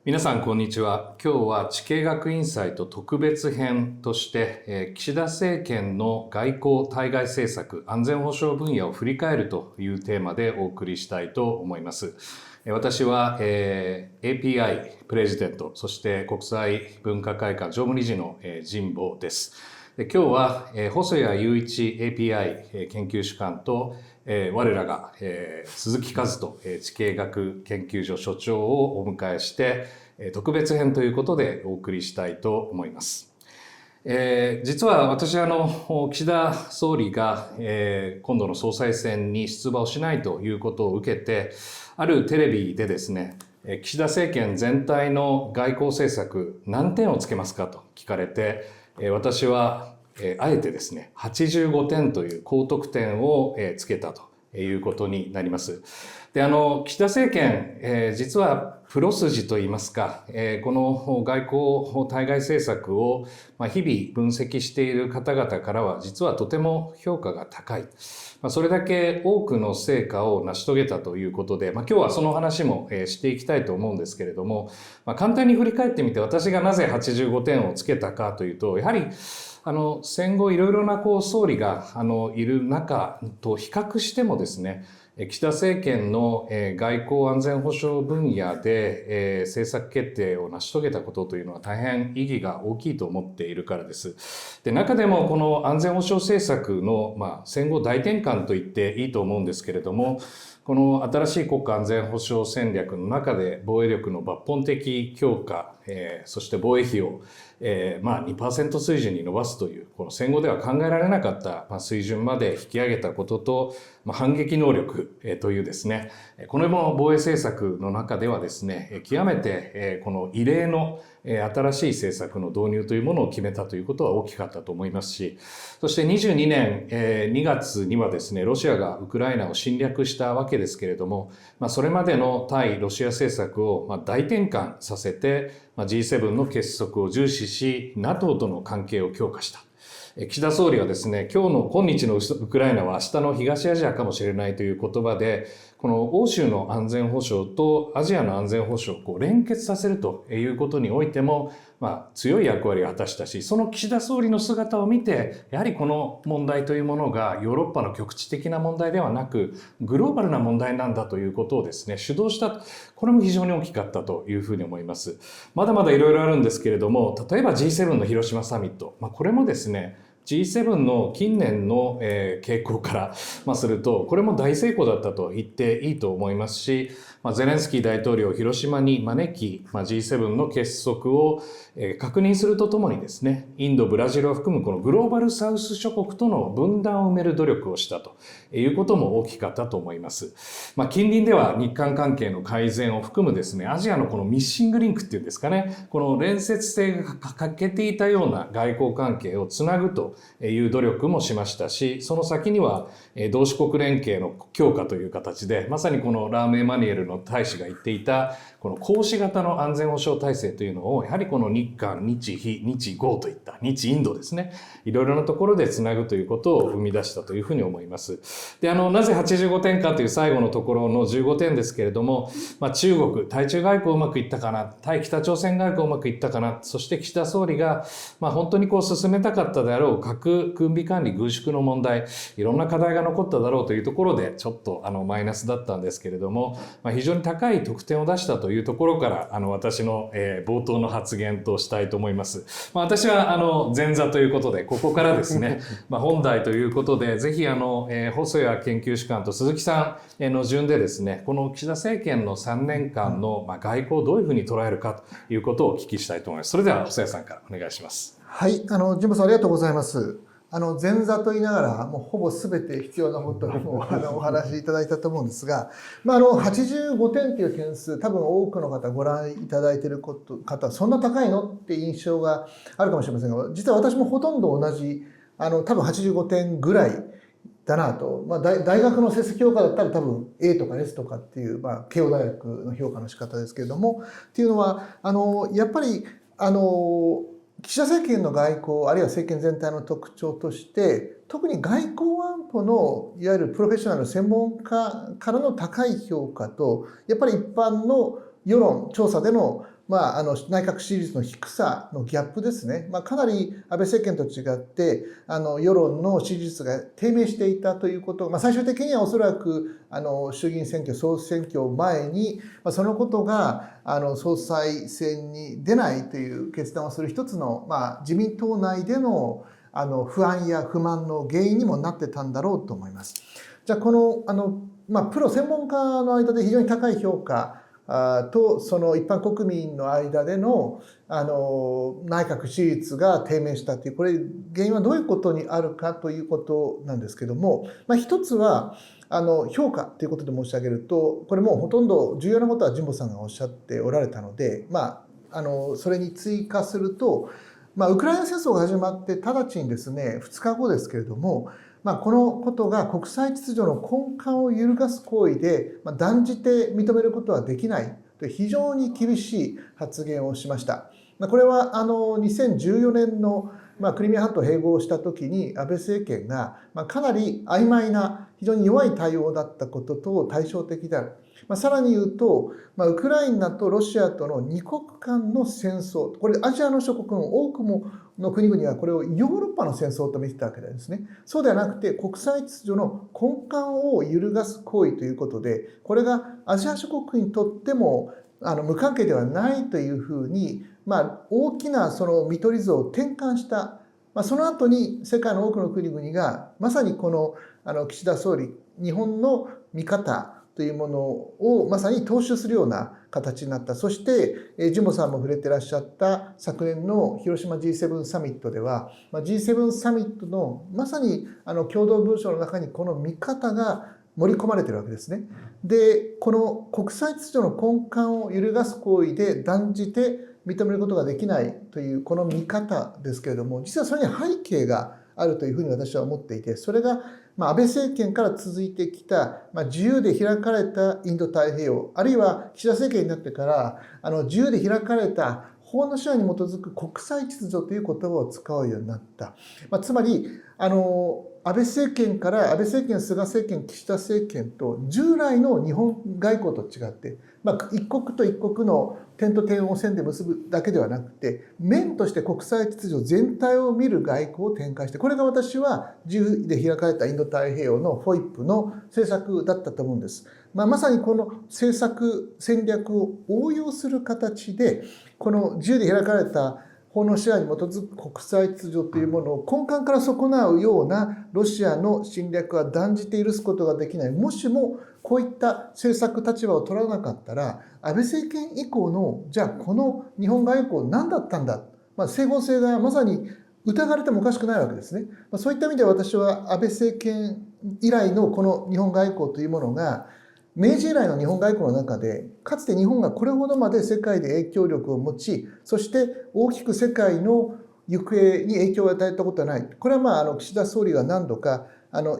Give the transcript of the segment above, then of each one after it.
皆さんこんにちは。今日は地経学インサイト特別編として、岸田政権の外交対外政策安全保障分野を振り返るというテーマでお送りしたいと思います。私は、API プレジデント、そして国際文化会館常務理事の、神保です。今日は、細谷雄一 API 研究主幹と我らが鈴木和人地経学研究所所長をお迎えして特別編ということでお送りしたいと思います。実は私岸田総理が今度の総裁選に出馬をしないということを受けて、あるテレビでですね、岸田政権全体の外交政策何点をつけますかと聞かれて、私はあえてですね、85点という高得点をつけたということになります。で、岸田政権、実はプロ筋といいますか、この外交対外政策を日々分析している方々からは実はとても評価が高い。それだけ多くの成果を成し遂げたということで、今日はその話もしていきたいと思うんですけれども、簡単に振り返ってみて私がなぜ85点をつけたかというと、やはり戦後いろいろな総理がいる中と比較してもですね、岸田政権の外交安全保障分野で政策決定を成し遂げたことというのは大変意義が大きいと思っているからです。で、中でもこの安全保障政策の戦後大転換と言っていいと思うんですけれども、この新しい国家安全保障戦略の中で防衛力の抜本的強化、そして防衛費を2% 水準に伸ばすという、この戦後では考えられなかった水準まで引き上げたことと、反撃能力というですね、この防衛政策の中ではですね、極めてこの異例の新しい政策の導入というものを決めたということは大きかったと思いますし、そして22年2月にはですね、ロシアがウクライナを侵略したわけですけれども、それまでの対ロシア政策を大転換させて、G7 の結束を重視し、NATO との関係を強化した。岸田総理はですね、今日のウクライナは明日の東アジアかもしれないという言葉で、この欧州の安全保障とアジアの安全保障を連結させるということにおいても、強い役割を果たしたし、その岸田総理の姿を見て、やはりこの問題というものがヨーロッパの局地的な問題ではなく、グローバルな問題なんだということをですね、主導した。これも非常に大きかったというふうに思います。まだまだいろいろあるんですけれども、例えば G7 の広島サミット、これもですね、G7 の近年の傾向からすると、これも大成功だったと言っていいと思いますし、ゼレンスキー大統領を広島に招き、G7 の結束を確認するとともにですね、インド、ブラジルを含むこのグローバルサウス諸国との分断を埋める努力をしたということも大きかったと思います。近隣では日韓関係の改善を含むですね、アジアのこのミッシングリンクっていうんですかね、この連接性が欠けていたような外交関係をつなぐという努力もしましたし、その先には同志国連携の強化という形で、まさにこのラーム・エマニュエルの大使が言っていたこの行使型の安全保障体制というのを、やはりこの日韓、日非、日豪といった日インドですね、いろいろなところでつなぐということを生み出したというふうに思います。で、なぜ85点かという最後のところの15点ですけれども、中国、対中外交うまくいったかな、対北朝鮮外交うまくいったかな、そして岸田総理が本当に進めたかったであろう核軍備管理軍縮の問題、いろんな課題が残っただろうというところでちょっとマイナスだったんですけれども、非常に高い得点を出したというところから私の冒頭の発言としたいと思います。私は前座ということで、ここからですね本題ということで、ぜひ細谷研究主幹と鈴木さんの順でですね、この岸田政権の3年間の外交をどういうふうに捉えるかということをお聞きしたいと思います。それでは細谷さんからお願いします。はい、神保さんありがとうございます。前座と言いながら、もうほぼ全て必要なことをお話しいただいたと思うんですが、85点という点数、多分多くの方ご覧いただいている方は、そんな高いのって印象があるかもしれませんが、実は私もほとんど同じ、多分85点ぐらいだなと。大学の成績評価だったら多分 A とか S とかっていう、慶応大学の評価の仕方ですけれども、っていうのは、やっぱり、岸田政権の外交、あるいは政権全体の特徴として、特に外交安保のいわゆるプロフェッショナル専門家からの高い評価と、やっぱり一般の世論調査での内閣支持率の低さのギャップですね、かなり安倍政権と違って世論の支持率が低迷していたということ、最終的にはおそらく衆議院選挙総選挙前に、そのことが総裁選に出ないという決断をする一つの、自民党内での不安や不満の原因にもなってたんだろうと思います。じゃあこのプロ専門家の間で非常に高い評価とその一般国民の間での内閣支持率が低迷したという、これ原因はどういうことにあるかということなんですけども、一つは評価ということで申し上げると、これもうほとんど重要なことは神保さんがおっしゃっておられたので、それに追加すると、ウクライナ戦争が始まって直ちにですね2日後ですけれども、このことが国際秩序の根幹を揺るがす行為で断じて認めることはできないという非常に厳しい発言をしました。これは2014年のクリミア半島併合した時に安倍政権がかなり曖昧な非常に弱い対応だったことと対照的である。さらに言うと、ウクライナとロシアとの二国間の戦争、これアジアの諸国の多くの国々はこれをヨーロッパの戦争と見てたわけですね。そうではなくて国際秩序の根幹を揺るがす行為ということで、これがアジア諸国にとっても無関係ではないというふうに、大きなその見取り図を転換した、その後に世界の多くの国々がまさにこの岸田総理、日本の見方というものをまさに踏襲するような形になった。そして神保さんも触れてらっしゃった昨年の広島 G7 サミットでは G7 サミットのまさに共同文書の中にこの見方が盛り込まれているわけですね。で、この国際秩序の根幹を揺るがす行為で断じて認めることができないというこの見方ですけれども、実はそれに背景があるというふうに私は思っていて、それが安倍政権から続いてきた自由で開かれたインド太平洋、あるいは岸田政権になってから自由で開かれた法の支配に基づく国際秩序という言葉を使うようになった。つまり安倍政権から安倍政権、菅政権、岸田政権と従来の日本外交と違って、一国と一国の点と点を線で結ぶだけではなくて、面として国際秩序全体を見る外交を展開して、これが私は自由で開かれたインド太平洋の FOIP の政策だったと思うんです。まさにこの政策戦略を応用する形で、この自由で開かれた法の支配に基づく国際秩序というものを根幹から損なうようなロシアの侵略は断じて許すことができない。もしもこういった政策立場を取らなかったら、安倍政権以降のじゃあこの日本外交何だったんだ、整合性がまさに疑われてもおかしくないわけですね。そういった意味で私は安倍政権以来のこの日本外交というものが明治以来の日本外交の中で、かつて日本がこれほどまで世界で影響力を持ち、そして大きく世界の行方に影響を与えたことはない。これは岸田総理が何度か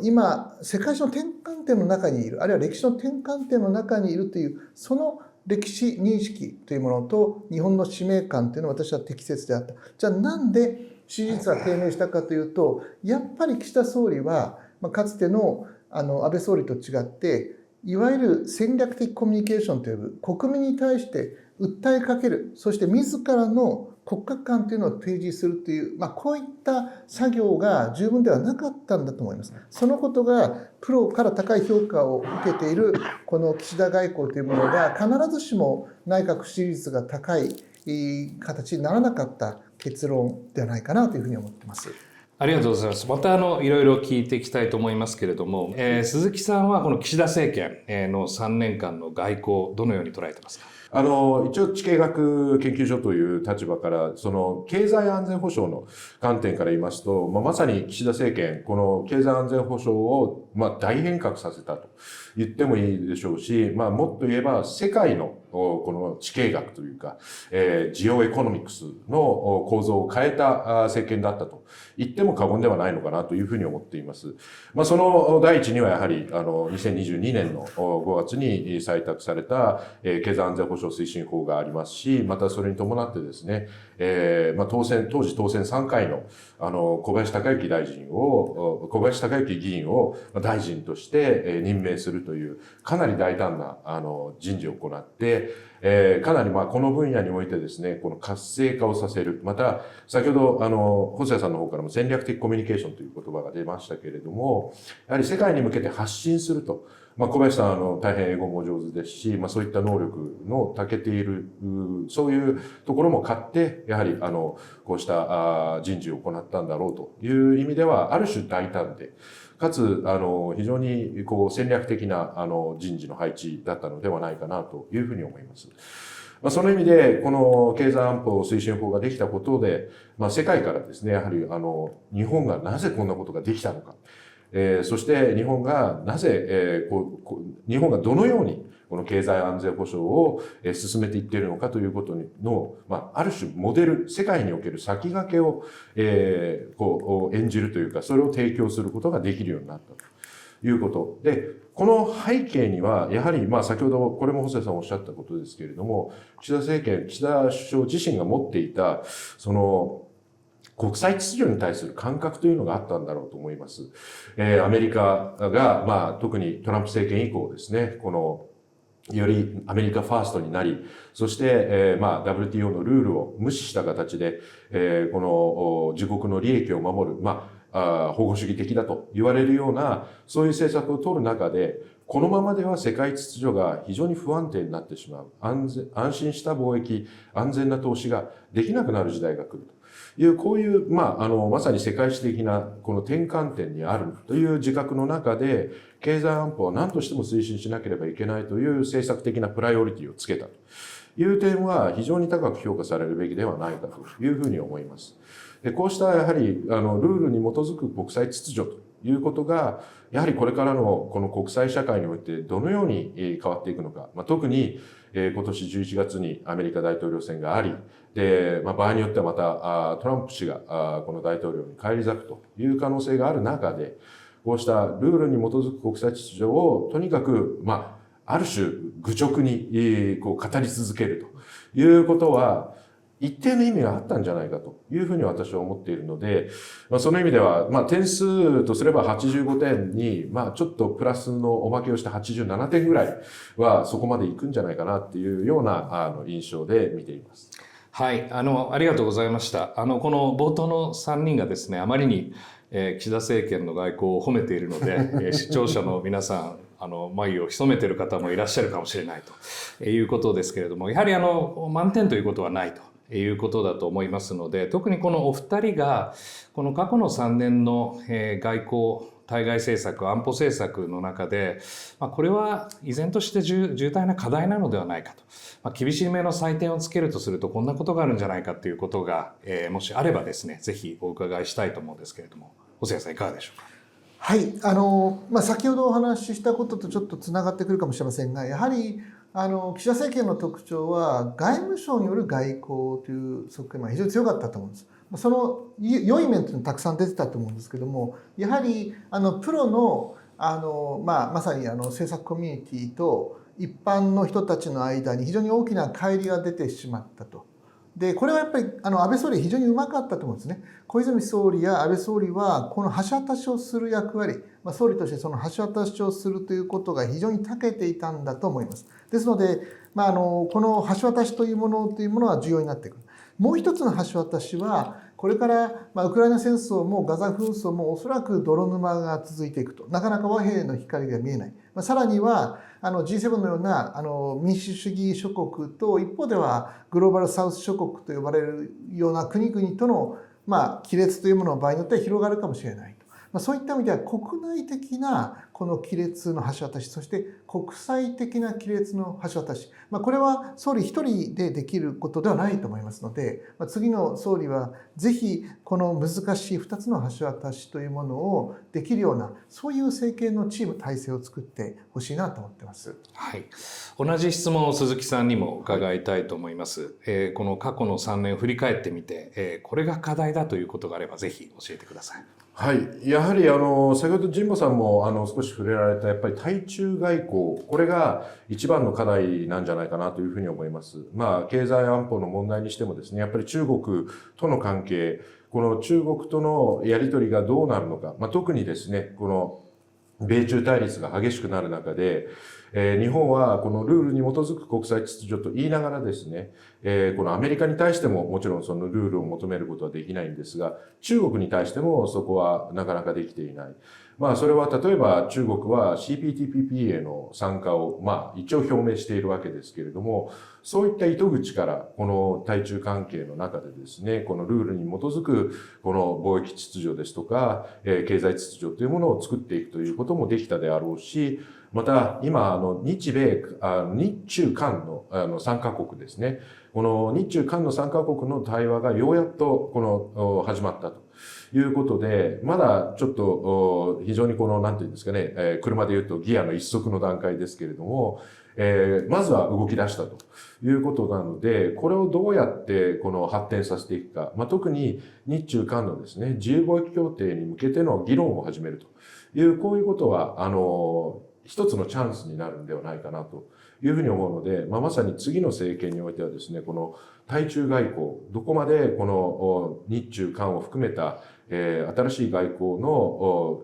今世界史の転換点の中にいる、あるいは歴史の転換点の中にいるという、その歴史認識というものと日本の使命感というのは私は適切であった。じゃあなんで支持率が低迷したかというと、やっぱり岸田総理はかつての安倍総理と違って、いわゆる戦略的コミュニケーションという国民に対して訴えかける、そして自らの国家観というのを提示するという、こういった作業が十分ではなかったんだと思います。そのことがプロから高い評価を受けているこの岸田外交というものが必ずしも内閣支持率が高い形にならなかった結論ではないかなというふうに思っています。ありがとうございます。またいろいろ聞いていきたいと思いますけれども、鈴木さんはこの岸田政権の3年間の外交、どのように捉えてますか？一応地経学研究所という立場から、その経済安全保障の観点から言いますと、まさに岸田政権、この経済安全保障を大変革させたと言ってもいいでしょうし、もっと言えば世界のこの地経学というか、ジオエコノミクスの構造を変えた政権だったと言っても過言ではないのかなというふうに思っています。その第一にはやはり2022年の5月に採択された経済安全保障推進法がありますし、またそれに伴ってですね、当時当選3回の小林鷹之議員を大臣として任命するという、かなり大胆な人事を行って、かなりこの分野においてですね、この活性化をさせる。また、先ほど細谷さんの方からも戦略的コミュニケーションという言葉が出ましたけれども、やはり世界に向けて発信すると。小林さん大変英語も上手ですし、そういった能力の長けている、そういうところも買って、やはりこうした人事を行ったんだろうという意味では、ある種大胆で、かつ非常に戦略的な人事の配置だったのではないかなというふうに思います。その意味で、この経済安保推進法ができたことで、世界からですね、やはり日本がなぜこんなことができたのか、そして日本がなぜ、日本がどのようにこの経済安全保障を進めていっているのかということの、ある種モデル、世界における先駆けを、演じるというか、それを提供することができるようになったということ。で、この背景には、やはり、先ほど、これも細谷さんおっしゃったことですけれども、岸田政権、岸田首相自身が持っていた、国際秩序に対する感覚というのがあったんだろうと思います。アメリカが、特にトランプ政権以降ですね、よりアメリカファーストになり、そして、WTO のルールを無視した形で、自国の利益を守る、保護主義的だと言われるような、そういう政策を取る中で、このままでは世界秩序が非常に不安定になってしまう。安心した貿易、安全な投資ができなくなる時代が来ると。こういう、まさに世界史的なこの転換点にあるという自覚の中で、経済安保は何としても推進しなければいけないという政策的なプライオリティをつけたという点は非常に高く評価されるべきではないかというふうに思います。で、こうしたやはりルールに基づく国際秩序ということが、やはりこれからのこの国際社会においてどのように変わっていくのか、特に今年11月にアメリカ大統領選があり、で、場合によってはまたトランプ氏がこの大統領に返り咲くという可能性がある中で、こうしたルールに基づく国際秩序をとにかく、ある種愚直に語り続けるということは、一定の意味があったんじゃないかというふうに私は思っているので、その意味では、点数とすれば85点に、ちょっとプラスのおまけをして87点ぐらいはそこまでいくんじゃないかなっていうような印象で見ています。はい、ありがとうございました。この冒頭の3人がですね、あまりに、岸田政権の外交を褒めているので、視聴者の皆さん、眉を潜めている方もいらっしゃるかもしれないということですけれども、やはり満点ということはないということだと思いますので、特にこのお二人がこの過去の3年の外交対外政策、安保政策の中で、これは依然として重大な課題なのではないかと、厳しめの採点をつけるとするとこんなことがあるんじゃないかということが、もしあればですね、ぜひお伺いしたいと思うんですけれども、細谷さんいかがでしょうか。はい、先ほどお話ししたこととちょっとつながってくるかもしれませんが、やはり岸田政権の特徴は外務省による外交という側面が非常に強かったと思うんです。その良い面というのはたくさん出てたと思うんですけども、やはりプロのまさに政策コミュニティと一般の人たちの間に非常に大きな乖離が出てしまったと。で、これはやっぱり安倍総理非常にうまかったと思うんですね。小泉総理や安倍総理はこの橋渡しをする役割、総理としてその橋渡しをするということが非常に長けていたんだと思います。ですので、この橋渡しというものは重要になってくる。もう一つの橋渡しは、これからウクライナ戦争もガザ紛争もおそらく泥沼が続いていくと。なかなか和平の光が見えない。さらにはG7 のような民主主義諸国と一方ではグローバルサウス諸国と呼ばれるような国々との亀裂というものの場合によっては広がるかもしれないと。そういった意味では国内的なこの亀裂の橋渡し、そして国際的な亀裂の橋渡し、これは総理一人でできることではないと思いますので、次の総理はぜひこの難しい2つの橋渡しというものをできるような、そういう政権のチーム体制を作ってほしいなと思っています。はい、同じ質問を鈴木さんにも伺いたいと思います。この過去の3年を振り返ってみて、これが課題だということがあればぜひ教えてください。はい。やはり先ほど神保さんも少し触れられたやっぱり対中外交、これが一番の課題なんじゃないかなというふうに思います。経済安保の問題にしてもですね、やっぱり中国との関係、この中国とのやり取りがどうなるのか、特にですね、この米中対立が激しくなる中で、日本はこのルールに基づく国際秩序と言いながらですね、このアメリカに対してももちろんそのルールを求めることはできないんですが、中国に対してもそこはなかなかできていない。それは例えば中国は CPTPP への参加を一応表明しているわけですけれども、そういった糸口からこの対中関係の中でですね、このルールに基づくこの貿易秩序ですとか、経済秩序というものを作っていくということもできたであろうし、また今日中韓の3カ国ですね、この日中韓の3カ国の対話がようやっと始まったということで、まだちょっと非常になんていうんですかね、車で言うとギアの一足の段階ですけれども、まずは動き出したということなので、これをどうやって発展させていくか、特に日中韓のですね、自由貿易協定に向けての議論を始めるという、こういうことは一つのチャンスになるんではないかなというふうに思うので、まさに次の政権においてはですね、この対中外交、どこまでこの日中韓を含めた、新しい外交の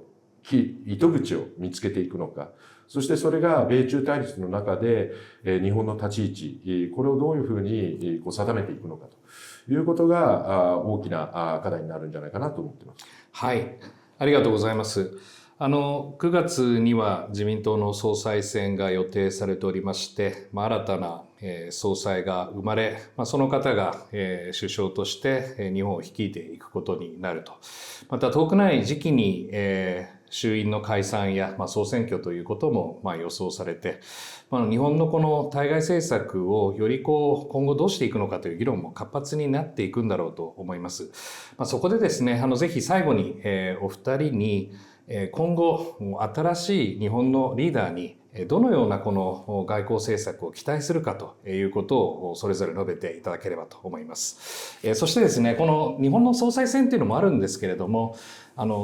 糸口を見つけていくのか、そしてそれが米中対立の中で日本の立ち位置、これをどういうふうに定めていくのかということが大きな課題になるんじゃないかなと思っています。はい、ありがとうございます。9月には自民党の総裁選が予定されておりまして、新たな総裁が生まれ、その方が首相として日本を率いていくことになると。また遠くない時期に衆院の解散や総選挙ということも予想されて、日本のこの対外政策をより今後どうしていくのかという議論も活発になっていくんだろうと思います。そこでですね、ぜひ最後にお二人に今後新しい日本のリーダーにどのようなこの外交政策を期待するかということをそれぞれ述べていただければと思います。そしてですね、この日本の総裁選というのもあるんですけれども、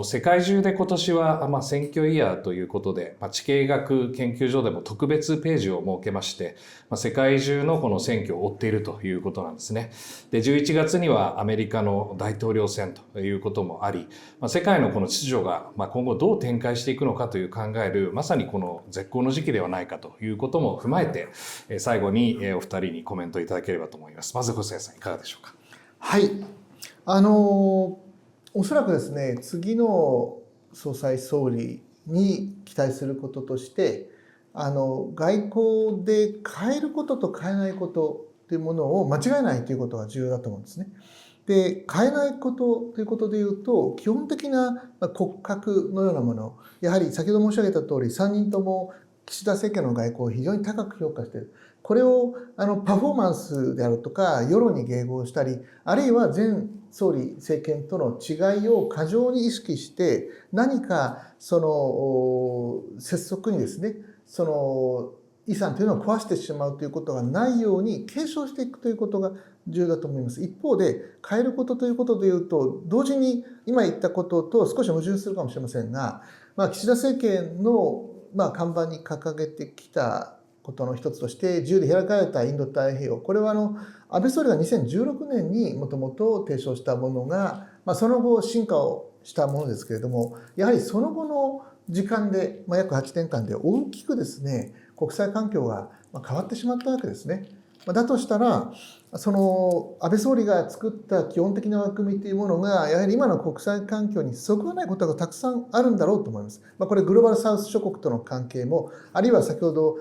世界中で今年は選挙イヤーということで、地経学研究所でも特別ページを設けまして、世界中のこの選挙を追っているということなんですね。で、11月にはアメリカの大統領選ということもあり、世界のこの秩序が今後どう展開していくのかという考える、まさにこの絶好の時期ではないかということも踏まえて、最後にお二人にコメントいただければと思います。まず細谷さん、いかがでしょうか。はい。おそらくですね、次の総裁総理に期待することとして、外交で変えることと変えないことというものを間違えないということが重要だと思うんですね。で、変えないことということでいうと、基本的な骨格のようなもの、やはり先ほど申し上げた通り、3人とも岸田政権の外交を非常に高く評価している。これをパフォーマンスであるとか世論に迎合したり、あるいは前総理政権との違いを過剰に意識して何かその拙速にですね、その遺産というのを壊してしまうということがないように継承していくということが重要だと思います。一方で変えることということでいうと、同時に今言ったことと少し矛盾するかもしれませんが、岸田政権の看板に掲げてきたことの一つとして、自由で開かれたインド太平洋、これは安倍総理が2016年にもともと提唱したものが、その後進化をしたものですけれども、やはりその後の時間で、約8年間で大きくですね、国際環境が変わってしまったわけですね。だとしたら、その安倍総理が作った基本的な枠組みというものが、やはり今の国際環境にそぐわないことがたくさんあるんだろうと思います。これグローバルサウス諸国との関係も、あるいは先ほど、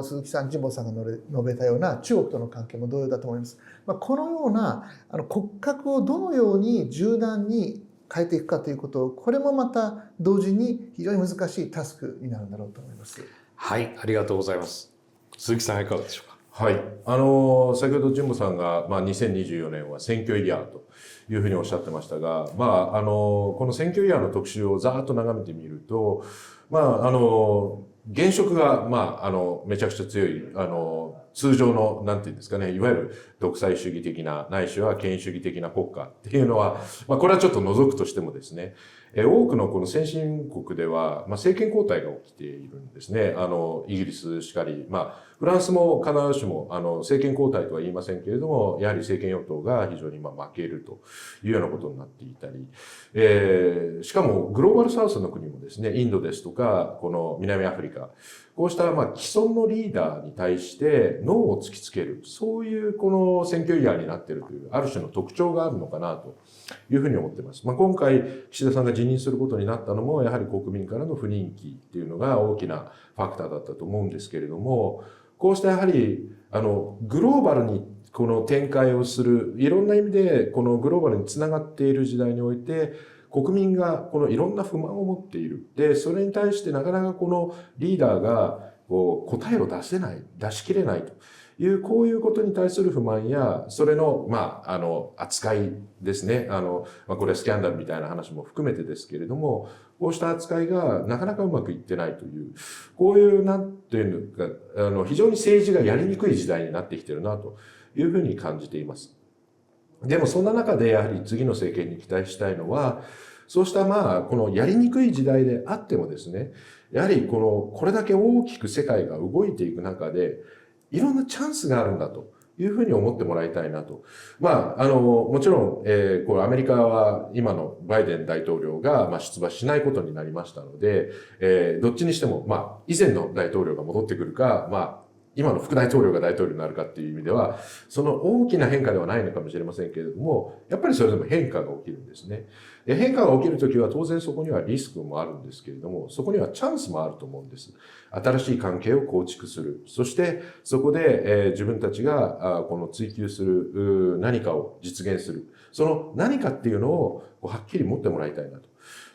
鈴木さん、神保さんが述べたような中国との関係も同様だと思います。このような骨格をどのように柔軟に変えていくかということを、これもまた同時に非常に難しいタスクになるんだろうと思います。はい、ありがとうございます。鈴木さん、いかがでしょうか。はい。先ほど神保さんが、2024年は選挙イヤーというふうにおっしゃってましたが、この選挙イヤーの特集をざーっと眺めてみると、現職が、めちゃくちゃ強い、通常の、なんていうんですかね、いわゆる独裁主義的な、ないしは権威主義的な国家っていうのは、これはちょっと除くとしてもですね、多くのこの先進国では、政権交代が起きているんですね。イギリスしかり、フランスも必ずしも、政権交代とは言いませんけれども、やはり政権与党が非常に負けるというようなことになっていたり、しかもグローバルサウスの国もですね、インドですとか、この南アフリカ、こうした既存のリーダーに対してノーを突きつける、そういうこの選挙イヤーになっているという、ある種の特徴があるのかなというふうに思っています。今回、岸田さんが辞任することになったのも、やはり国民からの不人気っていうのが大きなファクターだったと思うんですけれども、こうしたやはり、グローバルにこの展開をする、いろんな意味でこのグローバルにつながっている時代において、国民がこのいろんな不満を持っている。で、それに対してなかなかこのリーダーが答えを出しきれないという、こういうことに対する不満や、それの、扱いですね。これはスキャンダルみたいな話も含めてですけれども、こうした扱いがなかなかうまくいってないという、こういう、なんていうのか、非常に政治がやりにくい時代になってきてるなというふうに感じています。でもそんな中でやはり次の政権に期待したいのは、そうしたこのやりにくい時代であってもですね、やはりこれだけ大きく世界が動いていく中で、いろんなチャンスがあるんだというふうに思ってもらいたいなと。もちろん、これアメリカは今のバイデン大統領が出馬しないことになりましたので、どっちにしても、以前の大統領が戻ってくるか、今の副大統領が大統領になるかっていう意味では、その大きな変化ではないのかもしれませんけれども、やっぱりそれでも変化が起きるんですね。で、変化が起きるときは当然そこにはリスクもあるんですけれども、そこにはチャンスもあると思うんです。新しい関係を構築する。そしてそこで、自分たちがこの追求する何かを実現する。その何かっていうのをはっきり持ってもらいたいなと。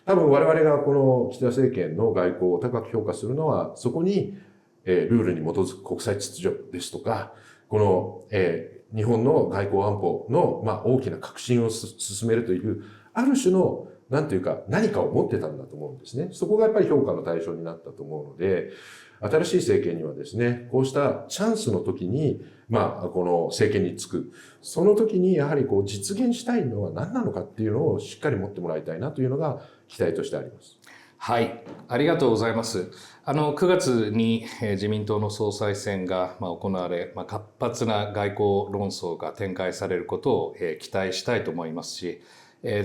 多分我々がこの岸田政権の外交を高く評価するのは、そこにルールに基づく国際秩序ですとか、この、日本の外交安保の、大きな革新を進めるという、ある種の、なんていうか、何かを持ってたんだと思うんですね。そこがやっぱり評価の対象になったと思うので、新しい政権にはですね、こうしたチャンスの時に、この政権に就く。その時にやはり実現したいのは何なのかっていうのをしっかり持ってもらいたいなというのが期待としてあります。はい、ありがとうございます。9月に自民党の総裁選が行われ、活発な外交論争が展開されることを期待したいと思いますし、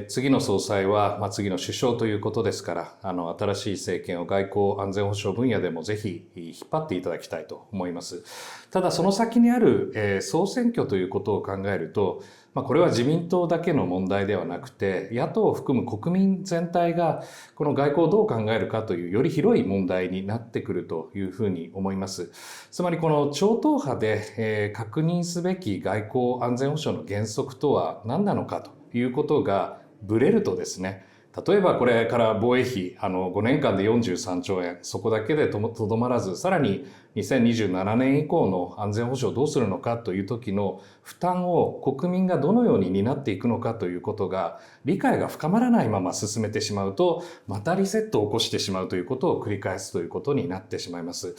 次の総裁は次の首相ということですから、新しい政権を外交安全保障分野でもぜひ引っ張っていただきたいと思います。ただその先にある総選挙ということを考えると、これは自民党だけの問題ではなくて、野党を含む国民全体がこの外交をどう考えるかというより広い問題になってくるというふうに思います。つまりこの超党派で確認すべき外交安全保障の原則とは何なのかということがブレるとですね、例えばこれから防衛費5年間で43兆円、そこだけでとどまらず、さらに2027年以降の安全保障をどうするのかという時の負担を国民がどのように担っていくのかということが理解が深まらないまま進めてしまうと、またリセットを起こしてしまうということを繰り返すということになってしまいます。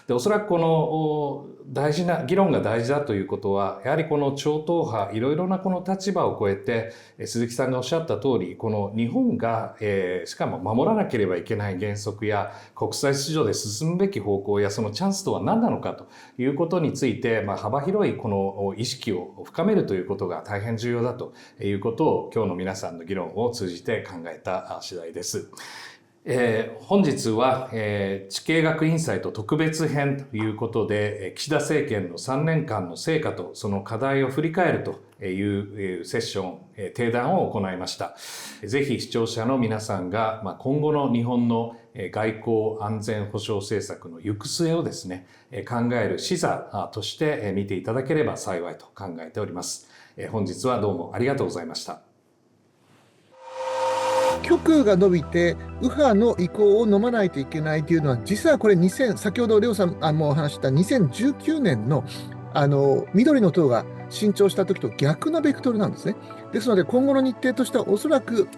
で、おそらくこの大事な議論が大事だということは、やはりこの超党派いろいろなこの立場を超えて、鈴木さんがおっしゃった通り、この日本がしかも守らなければいけない原則や国際秩序で進むべき方向やそのチャンスとは何なのかということについて、幅広いこの意識を深めるということが大変重要だということを今日の皆さんの議論を通じて考えた次第です。本日は、地経学インサイト特別編ということで、岸田政権の3年間の成果とその課題を振り返るというセッション、定談を行いました。ぜひ視聴者の皆さんが、今後の日本の外交安全保障政策の行く末をですね、考える視座として見ていただければ幸いと考えております。本日はどうもありがとうございました。極が伸びて右派の意向を飲まないといけないというのは、実はこれ先ほどレオさんもお話した2019年の緑の党が新調した時と逆のベクトルなんですね。ですので今後の日程としてはおそらく